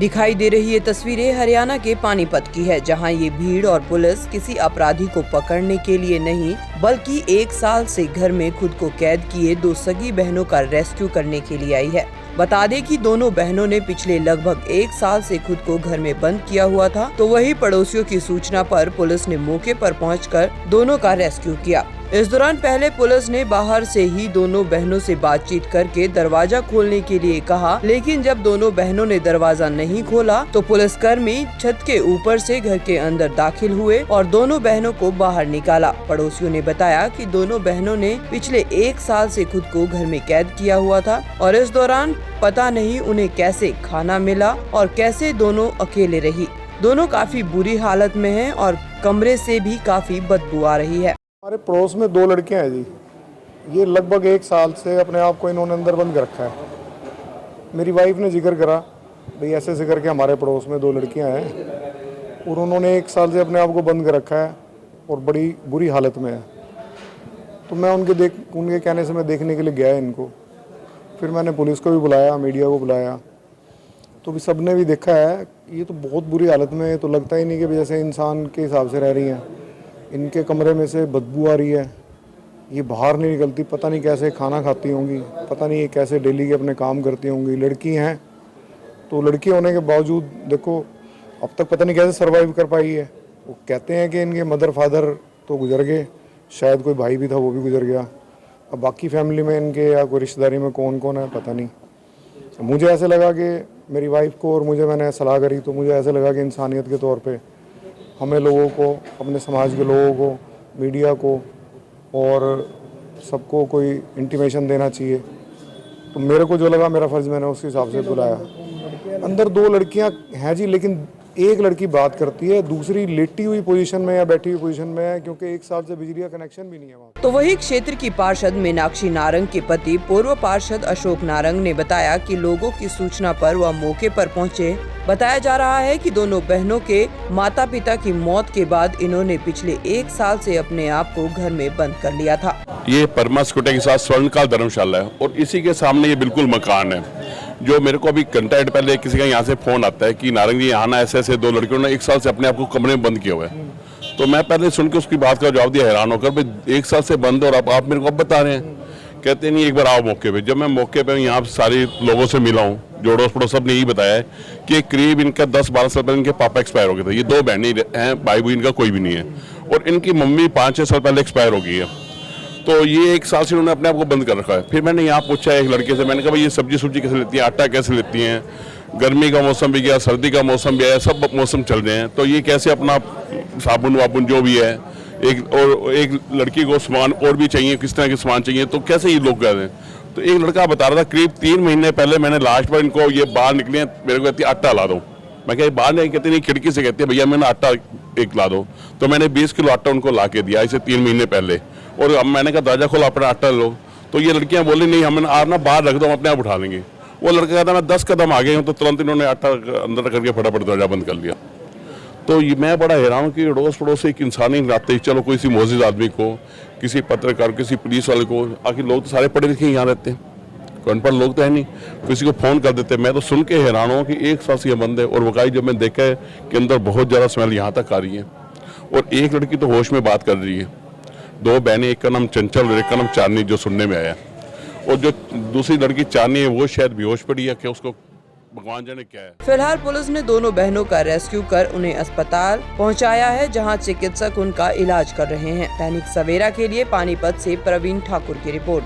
दिखाई दे रही ये तस्वीरें हरियाणा के पानीपत की है, जहां ये भीड़ और पुलिस किसी अपराधी को पकड़ने के लिए नहीं बल्कि 1 साल से घर में खुद को कैद किए 2 सगी बहनों का रेस्क्यू करने के लिए आई है। बता दें कि दोनों बहनों ने पिछले लगभग 1 साल से खुद को घर में बंद किया हुआ था, तो वही पड़ोसियों की सूचना पर पुलिस ने मौके पर पहुंचकर दोनों का रेस्क्यू किया। इस दौरान पहले पुलिस ने बाहर से ही दोनों बहनों से बातचीत करके दरवाजा खोलने के लिए कहा, लेकिन जब दोनों बहनों ने दरवाजा नहीं खोला तो पुलिसकर्मी छत के ऊपर से घर के अंदर दाखिल हुए और दोनों बहनों को बाहर निकाला। पड़ोसियों ने बताया कि दोनों बहनों ने पिछले 1 साल से खुद को घर में कैद किया हुआ था और इस दौरान पता नहीं उन्हें कैसे खाना मिला और कैसे दोनों अकेले रही। दोनों काफी बुरी हालत में हैं और कमरे से भी काफी बदबू आ रही है। हमारे पड़ोस में 2 लड़कियां हैं जी। ये लगभग 1 साल से अपने आप को इन्होंने अंदर बंद कर रखा है। मेरी वाइफ ने जिक्र करा भाई ऐसे करके हमारे पड़ोस में 2 लड़कियां हैं और उन्होंने 1 साल से अपने आप को बंद कर रखा है और बड़ी बुरी हालत में है। तो मैं उनके कहने से मैं देखने के लिए गया इनको। फिर मैंने पुलिस को भी बुलाया, मीडिया को बुलाया, तो भी सब ने भी देखा है। ये तो बहुत बुरी हालत में है, तो लगता ही नहीं कि जैसे इंसान के हिसाब से रह रही हैं। इनके कमरे में से बदबू आ रही है, ये बाहर नहीं निकलती, पता नहीं कैसे खाना खाती होंगी, पता नहीं ये कैसे डेली के अपने काम करती होंगी। लड़की हैं तो लड़की होने के बावजूद देखो अब तक पता नहीं कैसे सरवाइव कर पाई है। वो कहते हैं कि इनके मदर फादर तो गुजर गए, शायद कोई भाई भी था वो भी गुजर गया। अब बाकी फैमिली में इनके या कोई रिश्तेदारी में कौन कौन है पता नहीं। तो मुझे ऐसे लगा कि मेरी वाइफ को और मैंने सलाह करी तो मुझे ऐसे लगा कि इंसानियत के तौर पे हमें लोगों को, अपने समाज के लोगों को, मीडिया को और सबको कोई इंटीमेशन देना चाहिए। तो मेरे को जो लगा मेरा फ़र्ज़, मैंने उस हिसाब से बुलाया। अंदर 2 लड़कियां हैं जी, लेकिन एक लड़की बात करती है, दूसरी लेटी हुई पोजीशन में या बैठी हुई पोजीशन में है, क्योंकि 1 साल से बिजली का कनेक्शन भी नहीं है वहाँ। तो वही क्षेत्र की पार्षद मीनाक्षी नारंग के पति पूर्व पार्षद अशोक नारंग ने बताया कि लोगों की सूचना पर वह मौके पर पहुंचे। बताया जा रहा है कि दोनों बहनों के माता पिता की मौत के बाद इन्होंने पिछले 1 साल से अपने आप को घर में बंद कर लिया था। ये परमा स्कूटर के साथ स्वर्णकाल धर्मशाला है और इसी के सामने ये बिल्कुल मकान है। जो मेरे को अभी घंटा डेढ़ पहले किसी का यहाँ से फोन आता है कि नारंग जी यहाँ ना ऐसे 2 लड़कियों ने 1 साल से अपने आप को कमरे में बंद किया हुआ है। तो मैं पहले सुन के उसकी बात का जवाब दिया हैरान होकर, भाई 1 साल से बंद और आप मेरे को अब बता रहे हैं। कहते नहीं एक बार आओ मौके पे। जब मैं मौके पे यहाँ सारे लोगों से मिला हूँ, जो अड़ोस पड़ोस सब ने यही बताया है कि करीब इनका 10-12 साल पहले इनके पापा एक्सपायर हो गए थे। ये 2 बहनें हैं, भाई बहन इनका कोई भी नहीं है और इनकी मम्मी 5-6 साल पहले एक्सपायर हो गई है। तो ये 1 साल से उन्होंने अपने आप को बंद कर रखा है। फिर मैंने यहाँ पूछा एक लड़के से, मैंने कहा भाई ये सब्जी कैसे लेती हैं, आटा कैसे लेती हैं, गर्मी का मौसम भी गया, सर्दी का मौसम भी आया, सब मौसम चल रहे हैं, तो ये कैसे अपना साबुन वाबुन जो भी है, एक लड़की को सामान और भी चाहिए, किस तरह के सामान चाहिए, तो कैसे ये लोग कर रहे हैं। तो एक लड़का बता रहा था करीब 3 महीने पहले मैंने लास्ट बार इनको ये बाहर निकले, मेरे को कहती है आटा ला दो। मैं कहा बाहर नहीं, कहते नहीं खिड़की से कहती है भैया मैंने आटा 1 ला दो। तो मैंने 20 किलो आटा उनको ला के दिया, इसे 3 महीने पहले। और अब मैंने कहा दरवाजा खोलो अपना आटा लो। तो ये लड़कियां बोली नहीं हमें आप ना बाहर रख दो, हम अपने आप उठा लेंगे। वो लड़का कहता मैं 10 कदम आगे हूँ, तो तुरंत इन्होंने आटा अंदर करके फटाफट दरवाजा बंद कर लिया। तो ये मैं बड़ा हैरान हूँ कि अड़ोस पड़ोस से एक इंसानी नाते, चलो कोई मोअज़्ज़िज़ आदमी को, किसी पत्रकार, किसी पुलिस वाले को, आखिर लोग तो सारे पढ़े लिखे यहाँ रहते हैं, अनपढ़ लोग तो है नहीं, किसी को फ़ोन कर देते। मैं तो सुन के हैरान हूँ कि 1 साल से ये बंद है। और वकाई जब मैंने देखा है कि अंदर बहुत ज़्यादा स्मेल यहाँ तक आ रही है और एक लड़की तो होश में बात कर रही है। 2 बहनें, एक का नाम चंचल और एक का नाम चांदनी, जो सुनने में आया। और जो दूसरी लड़की चांदनी है वो शायद बेहोश पड़ी है, कि उसको भगवान जाने क्या है। फिलहाल पुलिस ने दोनों बहनों का रेस्क्यू कर उन्हें अस्पताल पहुंचाया है, जहां चिकित्सक उनका इलाज कर रहे हैं। दैनिक सवेरा के लिए पानीपत से प्रवीण ठाकुर की रिपोर्ट।